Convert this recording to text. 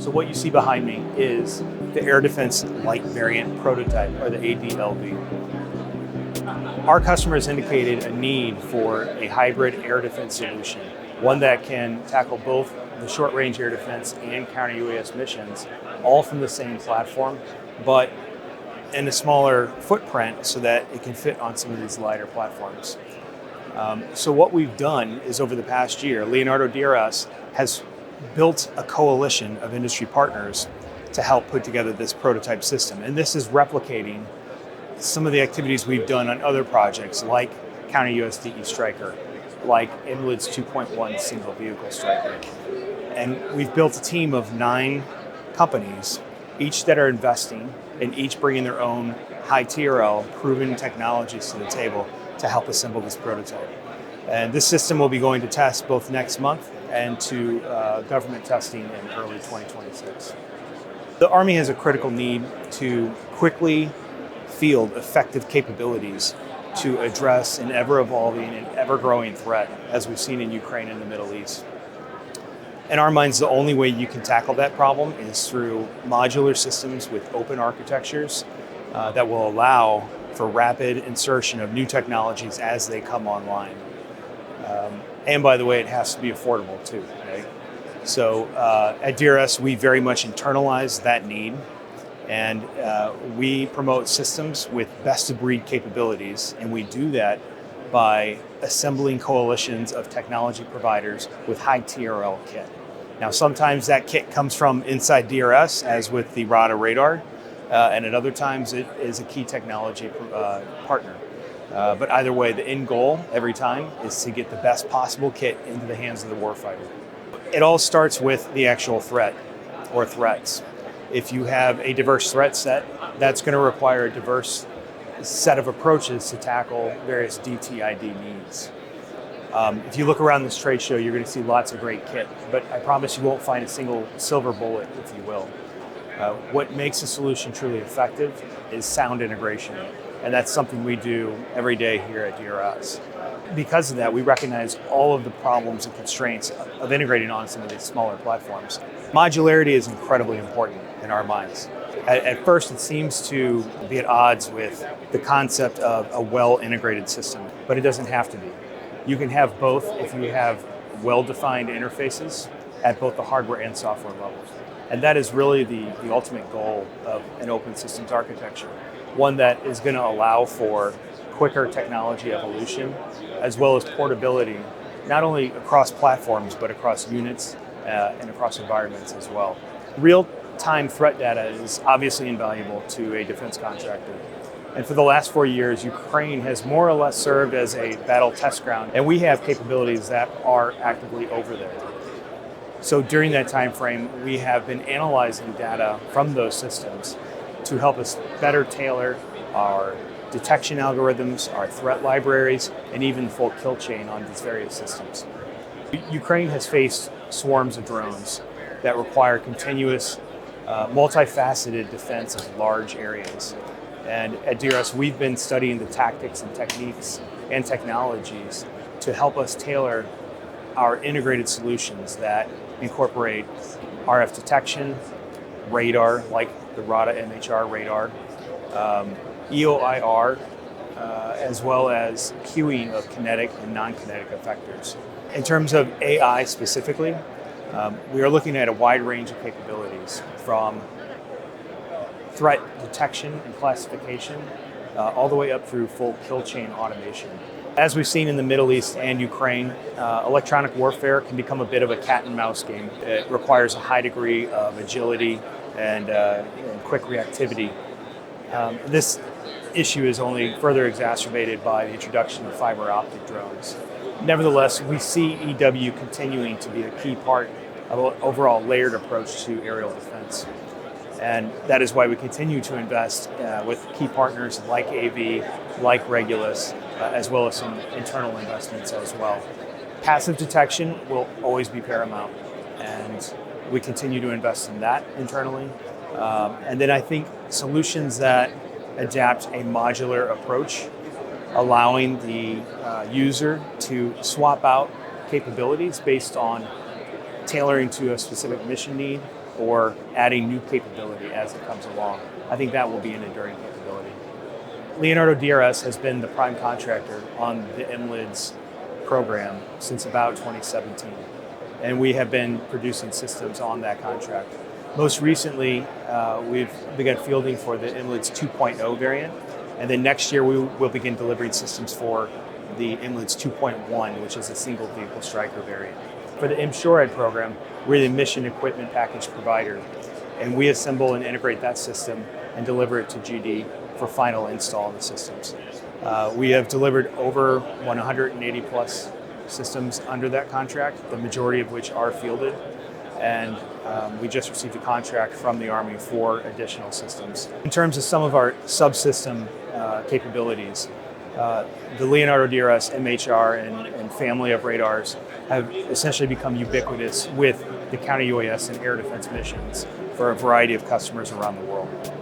So what you see behind me is the Air Defense Light Variant Prototype, or the ADLB. Our customers indicated a need for a hybrid air defense solution, one that can tackle both the short-range air defense and counter-UAS missions, all from the same platform, but in a smaller footprint so that it can fit on some of these lighter platforms. So what we've done is, over the past year, Leonardo DRS has built a coalition of industry partners to help put together this prototype system. And this is replicating some of the activities we've done on other projects, like Counter-UAS DE Striker, like IMLID's 2.1 single vehicle striker. And we've built a team of 9 companies, each that are investing and each bringing their own high TRL proven technologies to the table to help assemble this prototype. And this system will be going to test both next month and to government testing in early 2026. The Army has a critical need to quickly field effective capabilities to address an ever-evolving and ever-growing threat, as we've seen in Ukraine and the Middle East. In our minds, the only way you can tackle that problem is through modular systems with open architectures that will allow for rapid insertion of new technologies as they come online. And by the way, it has to be affordable too, right? So at DRS, we very much internalize that need, and we promote systems with best-of-breed capabilities, and we do that by assembling coalitions of technology providers with high TRL kit. Now, sometimes that kit comes from inside DRS, as with the RADA radar, and at other times it is a key technology partner. But either way, the end goal every time is to get the best possible kit into the hands of the warfighter. It all starts with the actual threat or threats. If you have a diverse threat set, that's going to require a diverse set of approaches to tackle various DTID needs. If you look around this trade show, you're going to see lots of great kit, but I promise you won't find a single silver bullet, if you will. What makes a solution truly effective is sound integration, and that's something we do every day here at DRS. Because of that, we recognize all of the problems and constraints of integrating on some of these smaller platforms. Modularity is incredibly important in our minds. At first, it seems to be at odds with the concept of a well-integrated system, but it doesn't have to be. You can have both if you have well-defined interfaces at both the hardware and software levels. And that is really the ultimate goal of an open systems architecture, one that is going to allow for quicker technology evolution, as well as portability, not only across platforms, but across units and across environments as well. Real-time threat data is obviously invaluable to a defense contractor. And for the last 4 years, Ukraine has more or less served as a battle test ground, and we have capabilities that are actively over there. So during that time frame, we have been analyzing data from those systems to help us better tailor our detection algorithms, our threat libraries, and even full kill chain on these various systems. Ukraine has faced swarms of drones that require continuous, multifaceted defense of large areas. And at DRS, we've been studying the tactics and techniques and technologies to help us tailor our integrated solutions that incorporate RF detection, radar, like the RADA MHR radar, EOIR, as well as queuing of kinetic and non-kinetic effectors. In terms of AI specifically, we are looking at a wide range of capabilities, from threat detection and classification, all the way up through full kill chain automation. As we've seen in the Middle East and Ukraine, electronic warfare can become a bit of a cat and mouse game. It requires a high degree of agility and quick reactivity. This issue is only further exacerbated by the introduction of fiber optic drones. Nevertheless, we see EW continuing to be a key part of an overall layered approach to aerial defense. And that is why we continue to invest with key partners like AV, like Regulus, as well as some internal investments as well. Passive detection will always be paramount, and we continue to invest in that internally. And then I think solutions that adapt a modular approach, allowing the user to swap out capabilities based on tailoring to a specific mission need, or adding new capability as it comes along. I think that will be an enduring capability. Leonardo DRS has been the prime contractor on the MLIDS program since about 2017, and we have been producing systems on that contract. Most recently, we've begun fielding for the MLIDS 2.0 variant, and then next year we will begin delivering systems for the MLIDS 2.1, which is a single vehicle Striker variant. For the MSHORAD program, we're the mission equipment package provider, and we assemble and integrate that system and deliver it to GD for final install of the systems. We have delivered over 180 plus systems under that contract, the majority of which are fielded, and we just received a contract from the Army for additional systems. In terms of some of our subsystem capabilities, the Leonardo DRS MHR and family of radars have essentially become ubiquitous with the Counter-UAS and air defense missions for a variety of customers around the world.